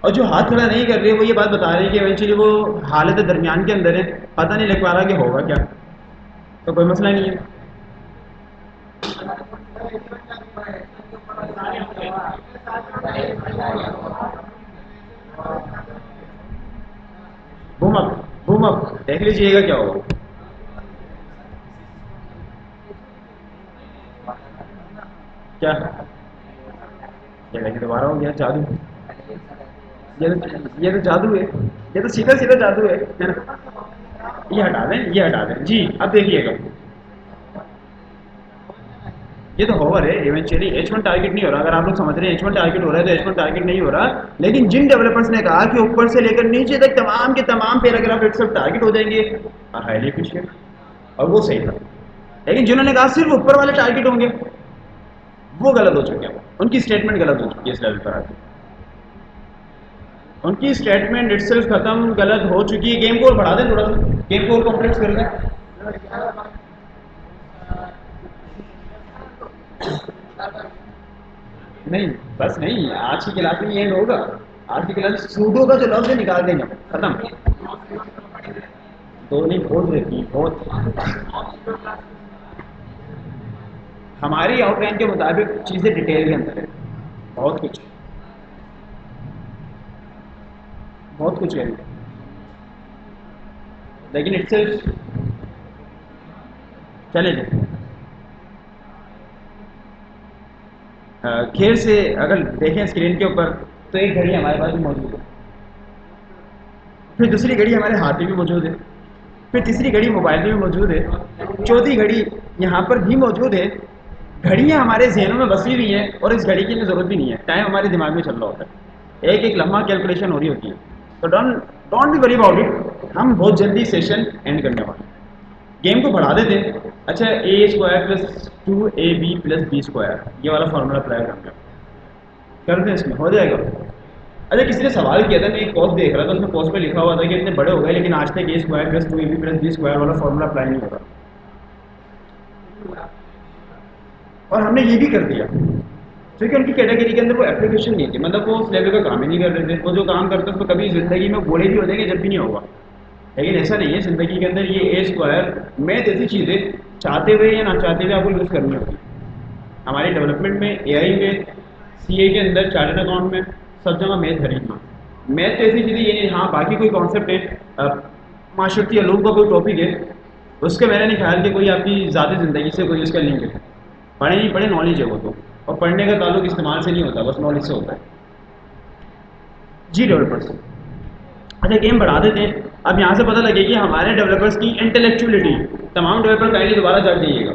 और जो हाथ खड़ा नहीं कर रहे वो ये बात बता रहे हैं कि इवेंचुअली वो हालत दरमियान के अंदर है, पता नहीं लग पा रहा कि होगा क्या, तो कोई मसला नहीं है। बूम अप, बूम अप देख लीजिएगा क्या होगा। क्या ये देखिए दोबारा हो गया जादू, ये तो जादू है, ये तो सीधा सीधा जादू है ना। ये हटा दें, ये हटा दें जी। अब देखिएगा, ये तो होवर है इवेंचुअली H1 टारगेट नहीं हो रहा। अगर आप लोग समझ रहे हैं H1 टारगेट हो रहा है तो H1 टारगेट नहीं हो रहा। लेकिन जिन डेवलपर्स ने कहा कि ऊपर से लेकर नीचे तक तमाम के तमाम पैराग्राफ इटसेल्फ टारगेट हो जाएंगे, हाईली एप्रिशिएट, और वो सही था। लेकिन जिन्होंने कहा सिर्फ ऊपर वाले टारगेट होंगे, वो गलत हो चुके हैं। उनकी स्टेटमेंट गलत हो चुकी है इस लेवल पर आके। उनकी स्टेटमेंट इटसेल्फ खत्म गलत हो चुकी है। गेम को और बढ़ा दें थोड़ा सा, गेम को और कॉम्प्लेक्स कर दें। नहीं, बस नहीं, आज की क्लास में ये होगा। आज की क्लास सूडो का जो लफ्ज है निकाल देंगे, खत्म। दो नहीं, बहुत रहती है, बहुत। हमारी आउटलाइन के मुताबिक चीज़ें डिटेल के अंदर है, बहुत कुछ, बहुत कुछ है। लेकिन इट्स चले जाए। खेल से अगर देखें स्क्रीन के ऊपर, तो एक घड़ी हमारे पास भी मौजूद है, फिर दूसरी घड़ी हमारे हाथ में भी मौजूद है, फिर तीसरी घड़ी मोबाइल में भी मौजूद है, चौथी घड़ी यहाँ पर भी मौजूद है। घड़ियाँ हमारे जहनों में बसी हुई हैं और इस घड़ी की हमें ज़रूरत भी नहीं है। टाइम हमारे दिमाग में चल रहा होता है, एक एक लम्हा कैलकुलेशन हो रही होती है। तो don't don't be worry about it, हम बहुत जल्दी सेशन एंड करने वाले हैं। गेम को बढ़ा देते हैं। अच्छा, A square plus 2ab plus b square, ये वाला फार्मूला अप्लाई कर दें, इसमें हो जाएगा। अच्छा, किसी ने सवाल किया था, मैं एक पोस्ट देख रहा था, उसमें पोस्ट पे लिखा हुआ था कि इतने बड़े हो गए लेकिन आज तक a square plus 2ab plus b square वाला फार्मूला अप्लाई नहीं होगा। और हमने ये भी कर दिया क्योंकि उनकी कैटेगरी के अंदर वो एप्लीकेशन नहीं थी, मतलब वो उस लेवल का काम ही नहीं कर रहे थे। वो जो काम करते उसमें कभी ज़िंदगी में बूढ़े भी हो जाएंगे जब भी नहीं होगा। लेकिन ऐसा नहीं है, ज़िंदगी के अंदर ये ए स्क्वायर मैथ ऐसी चीज़ें चाहते हुए या ना चाहते हुए आपको यूज़ करनी होती है। हमारे डेवलपमेंट में, एआई में, सीए के अंदर, चार्टर्ड अकाउंट में, सब जगह मैथ हर एक। मैथ तो ऐसी चीज़ें ये नहीं, हाँ बाकी कोई कॉन्सेप्ट है, माशरती अलूम का कोई टॉपिक है, उसके मैंने नहीं ख्याल कि कोई आपकी ज़्यादा ज़िंदगी से कोई उसका लिंक है। पढ़े नहीं पढ़े, नॉलेज है वो तो। और पढ़ने का ताल्लुक इस्तेमाल से नहीं होता, बस नॉलेज से होता है। जी डेवलपर्स, अच्छा गेम बढ़ा देते हैं। अब यहाँ से पता लगे कि हमारे डेवलपर्स की इंटेलेक्चुअलिटी, तमाम डेवलपर काइंडली दोबारा जाग जाइएगा,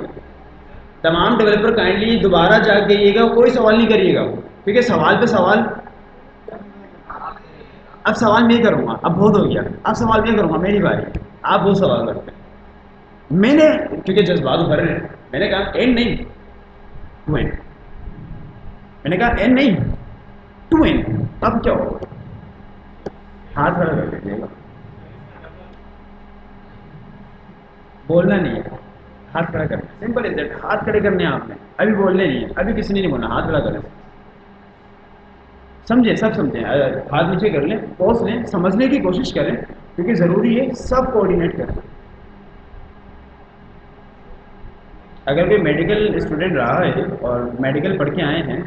तमाम डेवलपर काइंडली दोबारा जाग जाइएगा, कोई सवाल नहीं करिएगा, क्योंकि सवाल पे सवाल। अब सवाल मैं करूँगा, अब बहुत हो गया, अब सवाल मैं करूँगा, मेरी बारी। आप वो सवाल करते हैं, मैंने, क्योंकि जज्बात उभर रहे हैं, मैंने कहा एन नहीं, टू एन। मैंने कहा एन नहीं, टू एन। अब क्या होगा? हाथ खड़ा कर दीजिएगा, बोलना नहीं है, हाथ खड़ा करना, सिंपल इज दैट। हाथ खड़े करने हैं आपने, अभी बोलने नहीं है, अभी किसी ने नहीं बोलना, हाथ खड़ा करें। समझे, सब समझें, हाथ नीचे कर लें, पॉज लें, समझने की कोशिश करें, क्योंकि ज़रूरी है सब कोऑर्डिनेट करें। अगर कोई मेडिकल स्टूडेंट रहा है और मेडिकल पढ़ के आए हैं,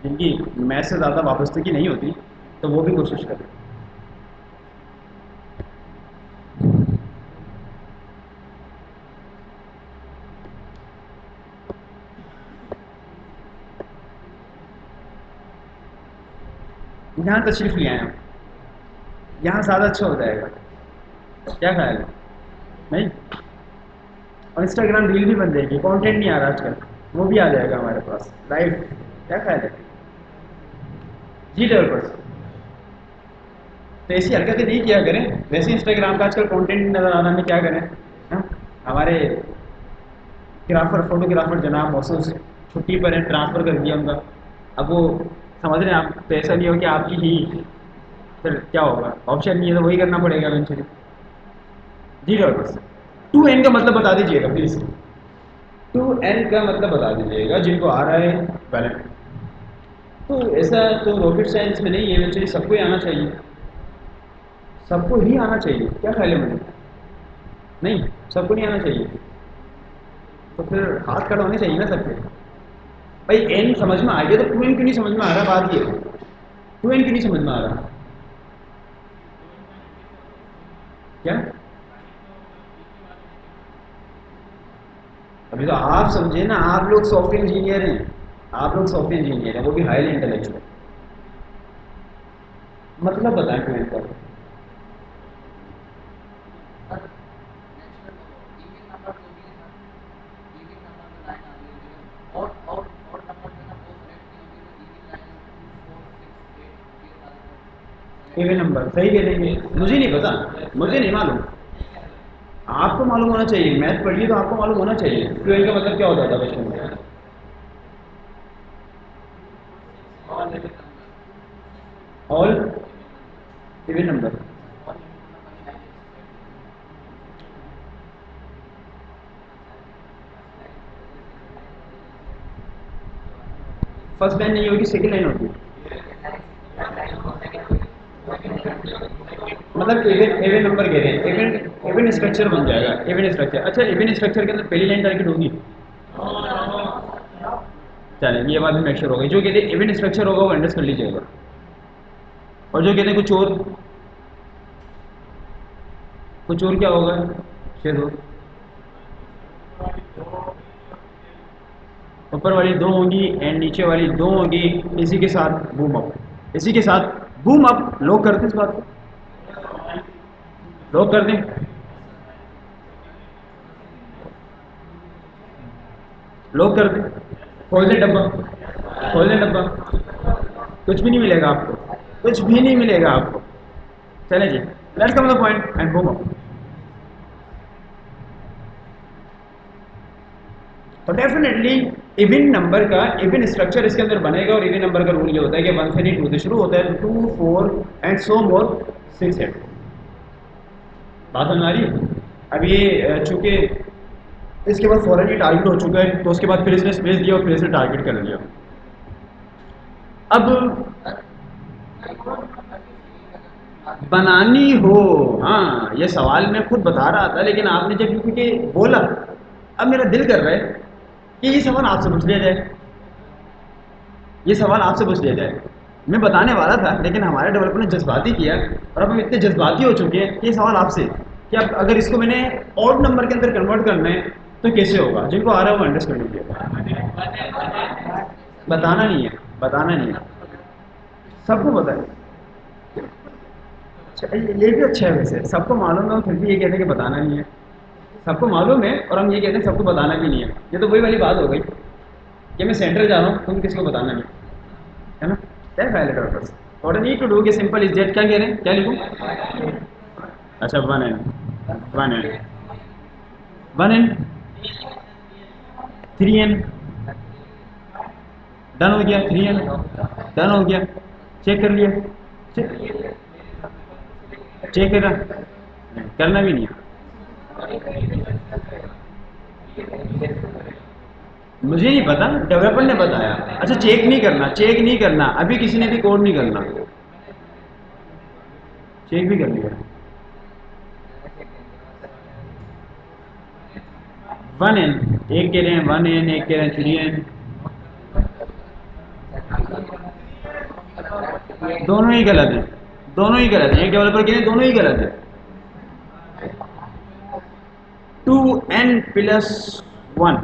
जिनकी मैथ से ज़्यादा वापस्तगी नहीं होती, तो वो भी कोशिश करें। यहाँ तशरीफ़ ले आए हैं, यहाँ ज़्यादा अच्छा हो जाएगा। क्या ख्याल है? नहीं, और इंस्टाग्राम रील भी बन जाएगी, कंटेंट नहीं आ रहा आजकल, वो भी आ जाएगा हमारे पास लाइव। क्या ख्याल है? जी डेवलपर्स, तो ऐसी हरकतें नहीं किया करें। वैसे इंस्टाग्राम का आजकल कंटेंट नज़र आ रहा है, क्या करें? हाँ? हमारे ग्राफर, फोटोग्राफर जनाब मौसूस छुट्टी पर है, ट्रांसफ़र कर दिया उनका। अब वो समझ रहे हैं आप, तो ऐसा नहीं हो कि आपकी ही, फिर क्या होगा? ऑप्शन नहीं है तो वही करना पड़ेगा इवेंचुअली। जी डॉक्टर, टू एन का मतलब बता दीजिएगा प्लीज़। टू एन का मतलब बता दीजिएगा जिनको आ रहा है वैलिड। तो ऐसा तो रॉकेट साइंस में नहीं है, इवेंचुअली सबको ही आना चाहिए, सबको ही आना चाहिए। क्या ख्याल है मुझे? नहीं, सबको नहीं आना चाहिए, तो फिर हाथ खड़ा होने चाहिए ना सबके। भाई एन समझ में आ गया तो टू एन क्यों नहीं समझ में आ रहा? बात ये, टू एन क्यों नहीं समझ में आ रहा? क्या? अभी तो आप समझे ना, आप लोग सॉफ्टवेयर इंजीनियर हैं, आप लोग सॉफ्टवेयर इंजीनियर हैं, वो भी हाईली इंटेलेक्चुअल। मतलब बताएं टू एन का। इवन नंबर सही कह देंगे। मुझे नहीं पता, मुझे नहीं मालूम। आपको मालूम होना चाहिए, मैथ पढ़िए तो आपको मालूम होना चाहिए 12 का मतलब क्या होता था बचपन में। All even number. First line नहीं होगी, सेकंड लाइन होगी। मतलब इवन इवन नंबर कह रहे हैं, इवन इवन स्ट्रक्चर बन जाएगा, इवन स्ट्रक्चर। अच्छा, इवन स्ट्रक्चर के अंदर पहली लाइन टारगेट होगी। चलें, ये बात भी मेक श्योर हो गई। जो कहते हैं इवन स्ट्रक्चर होगा वो अंडरस्टैंड कर लीजिएगा, और जो कहते हैं कुछ और क्या होगा, शेर हो। ऊपर वाली दो होंगी एंड नीचे वाली दो होंगी। इसी के साथ बूम अप, इसी के साथ बूम अप। लोग करते हैं इस बात को, लोग कर दें। लोग कर दें, खोल दें डब्बा, खोल दें डब्बा। कुछ भी नहीं मिलेगा आपको, कुछ भी नहीं मिलेगा आपको। चले जी, let's come the point and boom up. तो डेफिनेटली इवन नंबर का इवन स्ट्रक्चर इसके अंदर बनेगा, और इवन नंबर का रूल ये होता है कि 1 से नहीं 2 से शुरू होता है, तो 2 4 एंड सो मोर 6 8। बात समझ आ रही है। अब ये चूंकि इसके बाद फौरन ही टारगेट हो चुका है, तो उसके बाद फिर इसने स्पेस दिया और फिर इसने टारगेट कर लिया। अब बनानी हो, हाँ ये सवाल मैं खुद बता रहा था, लेकिन आपने जब क्योंकि बोला, अब मेरा दिल कर रहा है कि ये सवाल आपसे पूछ लिया जाए, ये सवाल आपसे पूछ लिया जाए। मैं बताने वाला था, लेकिन हमारे डेवलपर ने जज्बाती किया, और अब हम इतने जज्बाती हो चुके हैं कि ये सवाल आपसे कि अब अगर इसको मैंने ऑड नंबर के अंदर कन्वर्ट करना है तो कैसे होगा। जिनको आ रहा है वो अंडरस्टैंड कर लीजिए। बताना नहीं है, बताना नहीं है, सबको पता है। अच्छा, ये भी अच्छा है वैसे, सबको मालूम है और फिर भी ये कहते हैं कि बताना नहीं है। सबको मालूम है और हम ये कहते हैं सबको बताना भी नहीं है। ये तो वही वाली बात हो गई कि मैं सेंटर जा रहा हूँ, तुम किसी को बताना नहीं, है ना। क्या फाइल पर्पस और नीड टू डू के सिंपल इज डेट। क्या कह रहे हैं, क्या लिखूं। अच्छा, one N, one N, one N, 3 N. Done हो गया, 3 एन डन हो गया। चेक कर लिया, चेक, चेक करा नहीं, करना भी नहीं है। मुझे नहीं पता, डेवलपर ने बताया। अच्छा, चेक नहीं करना, चेक नहीं करना, अभी किसी ने भी कोड नहीं करना। चेक भी कर लिया। 1 एन, एक कह रहे हैं 1 एन, एक कह रहे हैं 3 एन। दोनों ही गलत है, दोनों ही गलत है। एक डेवलपर कह रहे हैं दोनों ही गलत है। 2n+1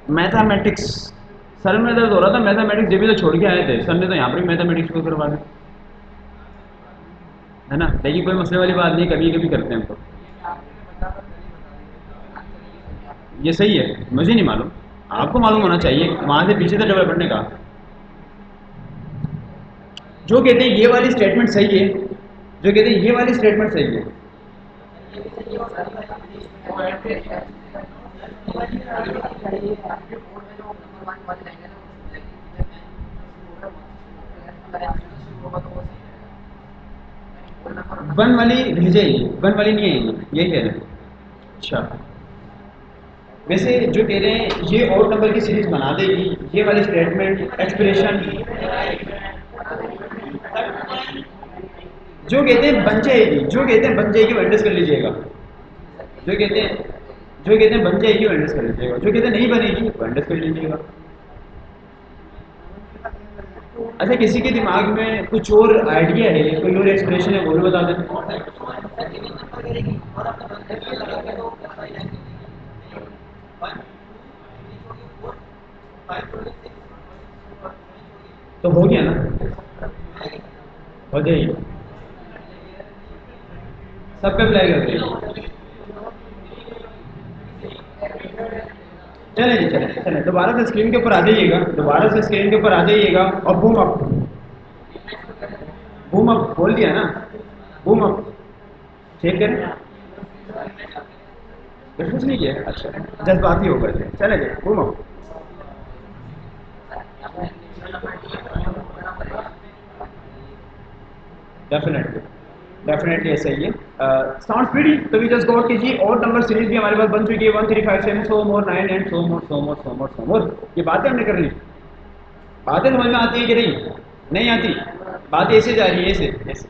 mathematics. सर में दर्द हो रहा था मैथमेटिक्स, जब भी तो छोड़ के आए थे सर ने, तो यहाँ पर भी मैथमेटिक्स को करवा दें, है ना। लेकिन कोई मसले वाली बात नहीं, कभी कभी करते हैं हम तो। ये सही है, मुझे नहीं मालूम, आपको मालूम होना चाहिए। वहां से पीछे से डेवलपर ने कहा, जो कहते हैं ये वाली स्टेटमेंट सही है, जो कहते हैं ये वाली स्टेटमेंट सही है। वन वाली भेजेगी, वन वाली नहीं आएगी, यही कह रहे हैं। अच्छा, वैसे जो कह रहे हैं ये और नंबर की सीरीज बना देगी, ये वाली स्टेटमेंट एक्सप्रेशन, जो कहते हैं बन जाएगी, जो कहते हैं बन जाएगी वो एंडर्स कर लीजिएगा। जो कहते हैं जो कहते हैं बन जाएगी वो एंडर्स कर लीजिएगा, जो कहते हैं नहीं बनेगी वो एंडर्स कर लीजिएगा। अच्छा, किसी के दिमाग में कुछ और आइडिया है, कोई और एक्सप्रेशन है, वो भी बता दें। तो हो गया ना, हो जाएगी, सब पे अप्लाई कर देगी। चले जी, चले चले, दोबारा से स्क्रीन के ऊपर आ जाइएगा, दोबारा से स्क्रीन के ऊपर आ जाइएगा और बूम अप। बूम अप बोल दिया ना, बूम अप चेक करें। कुछ नहीं किया, अच्छा जज्बाती हो गए थे, चले गए बूम अप। डेफिनेटली, डेफिनेटली ऐसा ही है। साउंड प्रीटी, तो वी जस्ट गॉट कि जी और नंबर सीरीज भी हमारे पास बन चुकी है 135 सो मोर 9 एंड सो मोर सो मोर सो मोर सो मोर। ये बातें हमने कर ली, बातें समझ में आती है कि नहीं, नहीं आती, बात ऐसे जा रही है, ऐसे ऐसे।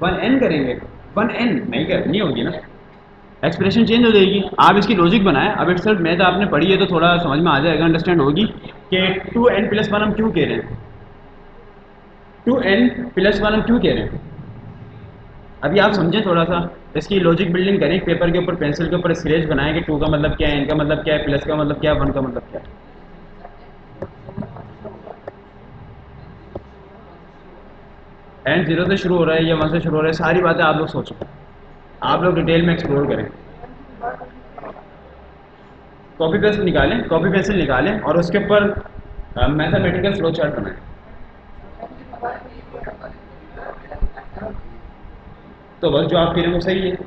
1n करेंगे, 1n नहीं करनी होगी ना, एक्सप्रेशन चेंज हो जाएगी। आप इसकी लॉजिक बनाएं, अब इट्स मैथ आपने पढ़ी है तो थोड़ा समझ में आ जाएगा, अंडरस्टैंड होगी कि 2n+1 हम क्यों कह रहे हैं, 2n+1 हम क्यों कह रहे हैं। अभी आप समझें थोड़ा सा, इसकी लॉजिक बिल्डिंग करें, पेपर के ऊपर पेंसिल के ऊपर स्केच बनाएं कि 2 का मतलब क्या है, n का मतलब क्या है, प्लस का मतलब क्या है, 1 का मतलब क्या है। एंड जीरो से शुरू हो रहा है या 1 से शुरू हो रहा है, सारी बातें आप लोग सोचें, आप लोग डिटेल में एक्सप्लोर करें। कॉपी पेस्ट निकालें, कॉपी पेंसिल निकालें और उसके ऊपर मैथमेटिकल फ्लो चार्ट बनाएं। तो बस जो आप कह रहे हैं वो सही है।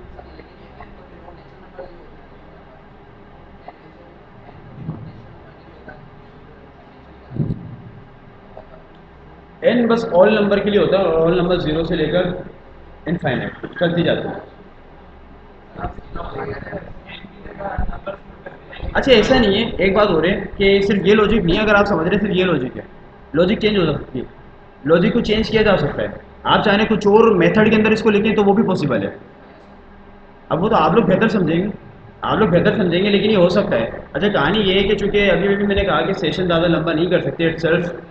एन बस ऑल नंबर के लिए होता है और ऑल नंबर जीरो से लेकर इनफाइनाइट चलती जाती है। अच्छा ऐसा नहीं है, एक बात हो रही है कि सिर्फ ये लॉजिक नहीं है, अगर आप समझ रहे हैं सिर्फ ये लॉजिक है, लॉजिक चेंज हो सकती है, लॉजिक को चेंज किया जा सकता है। आप चाहें कुछ और मेथड के अंदर इसको लिखें तो वो भी पॉसिबल है। अब वो तो आप लोग बेहतर समझेंगे, आप लोग बेहतर समझेंगे, लेकिन ये हो सकता है। अच्छा कहानी ये है कि चूंकि अभी अभी मैंने कहा कि सेशन ज़्यादा लंबा नहीं कर सकते, इट्सल्फ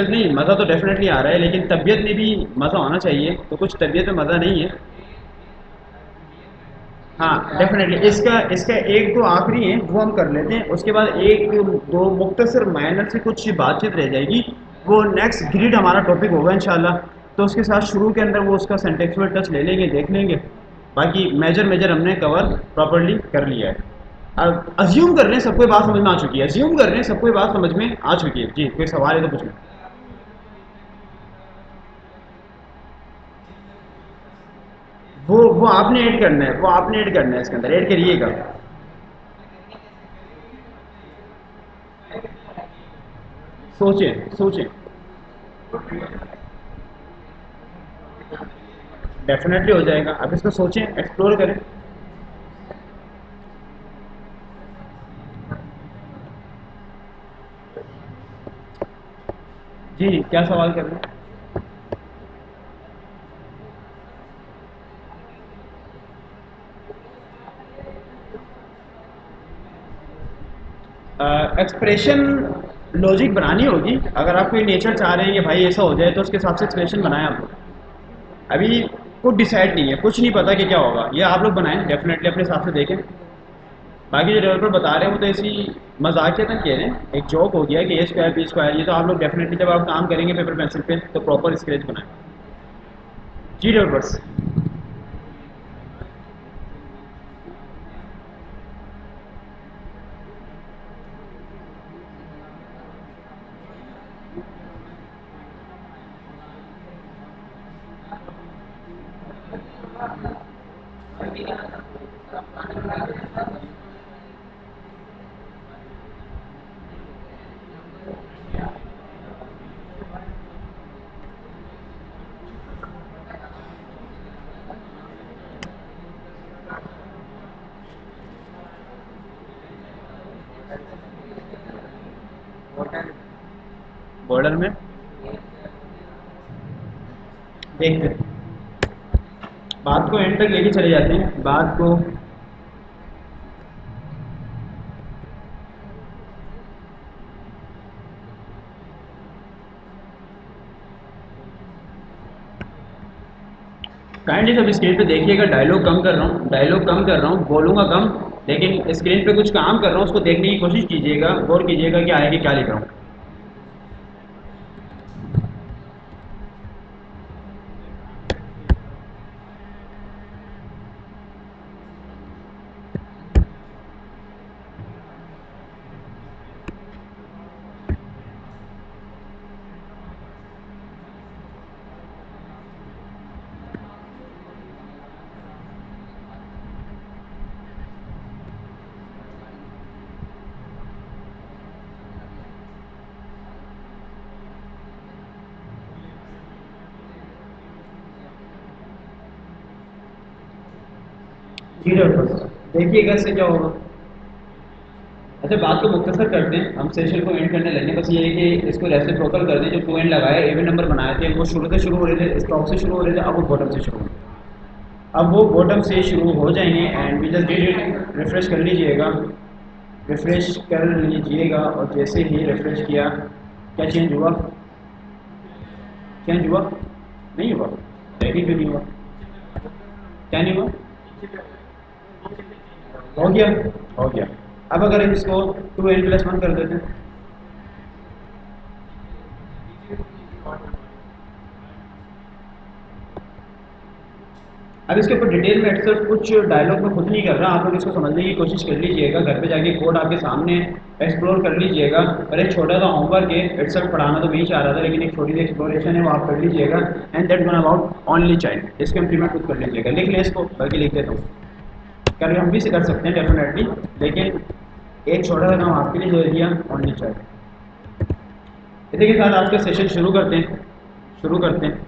नहीं, मज़ा तो डेफिनेटली आ रहा है, लेकिन तबीयत में भी मज़ा होना चाहिए, तो कुछ तबीयत में मज़ा नहीं है। हाँ डेफिनेटली, इसका इसका एक दो आखिरी है वो हम कर लेते हैं, उसके बाद एक दो मुख्तसर माइनर से कुछ बातचीत रह जाएगी, वो नेक्स्ट ग्रिड हमारा टॉपिक होगा इंशाल्लाह। तो उसके साथ शुरू के अंदर वो उसका सेंटेक्चुअल टच ले लेंगे, देख लेंगे। बाकी मेजर मेजर हमने कवर प्रॉपरली कर लिया है। अब अज्यूम कर रहे हैं सबको बात समझ में आ चुकी है, अज्यूम कर रहे हैं सबको बात समझ में आ चुकी है। जी कोई सवाल है तो पूछ लें। वो आपने ऐड करना है, वो आपने ऐड करना है, इसके अंदर ऐड करिएगा। सोचें सोचें, डेफिनेटली हो जाएगा, अब इसको सोचें, एक्सप्लोर करें। जी क्या सवाल कर रहे हैं। एक्सप्रेशन लॉजिक बनानी होगी, अगर आप कोई नेचर चाह रहे हैं कि भाई ऐसा हो जाए तो उसके हिसाब से एक्सप्रेशन बनाएं आप लोग। अभी कुछ डिसाइड नहीं है, कुछ नहीं पता कि क्या होगा, ये आप लोग बनाएं, डेफिनेटली अपने हिसाब से देखें। बाकी जो डेवलपर बता रहे हैं वो तो ऐसी मजाकियतन कह रहे हैं, एक जॉक हो गया कि ए स्क्वायर बी स्क्वायर, ये तो आप लोग डेफिनेटली जब आप काम करेंगे पेपर पेंसिल पे तो प्रॉपर स्केच बनाएं। जी डेवलपर्स, बॉर्डर में देखते हैं, बात को एंड तक लेके चले जाते हैं बात को। काइंडली सब स्क्रीन पे देखिएगा, डायलॉग कम कर रहा हूँ, डायलॉग कम कर रहा हूँ, बोलूँगा कम, लेकिन स्क्रीन पे कुछ काम कर रहा हूँ उसको देखने की कोशिश कीजिएगा, गौर कीजिएगा कि आगे क्या लिख रहा हूँ। जी डॉक्टर, देखिएगा इससे क्या होगा। अच्छा, बात को मुख्तसर करते हैं, हम सेशन को एंड करने लगे। बस ये है कि इसको रेसिप्रोकल कर दें। जो टू एंड लगाया, इवन नंबर बनाए थे, वो शुरू से शुरू हो रहे थे, टॉप से शुरू हो रहे थे, अब वो बॉटम से शुरू हो रहे हैं। अब वो बॉटम से शुरू हो जाएंगे and we just did it. Refresh कर लीजिएगा, रिफ्रेश कर लीजिएगा, और जैसे ही रिफ्रेश किया, क्या चेंज हुआ? चेंज हुआ? नहीं हुआ। देखिए क्यों नहीं हुआ? क्या नहीं हुआ? हो गया, हो गया। अब अगर हम इसको 2n+1 कर देते हैं, अब इसके ऊपर डिटेल में एक्सेप्ट कुछ डायलॉग में खुद नहीं कर रहा, आप लोग इसको समझने की कोशिश कर लीजिएगा, घर पे जाके कोड आपके सामने एक्सप्लोर कर लीजिएगा। और एक छोटा सा होमवर्क है, एक्सेप्ट पढ़ाना तो नहीं चाह रहा था, लेकिन एक छोटी सी एक्सप्लोरेशन है, वो आप कर लीजिएगा। And that one about only child, इसको इम्प्लीमेंट खुद कर लीजिएगा। लिख लें इसको, बल्कि लिख देता हूँ, कर हम भी से कर सकते हैं डेफिनेटली, लेकिन एक छोटा सा काम आपके लिए दे दिया, ओनली चाइल्ड। इसी के साथ आज का सेशन शुरू करते हैं, शुरू करते हैं।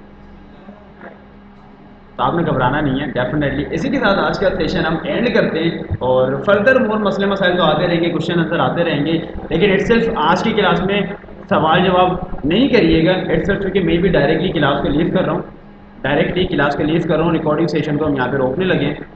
तो आपने घबराना नहीं है, डेफिनेटली इसी के साथ आज का सेशन हम एंड करते हैं। और फर्दर मोर मसले मसाइल तो आते रहेंगे, क्वेश्चन आंसर आते रहेंगे, लेकिन इट सिर्फ आज की क्लास में सवाल जवाब नहीं करिएगा। इट सिर्फ क्योंकि मैं भी डायरेक्टली क्लास को लीव कर रहा हूँ, डायरेक्टली क्लास को लीव कर रहा हूँ, रिकॉर्डिंग सेशन को हम यहाँ पे रोकने लगे हैं।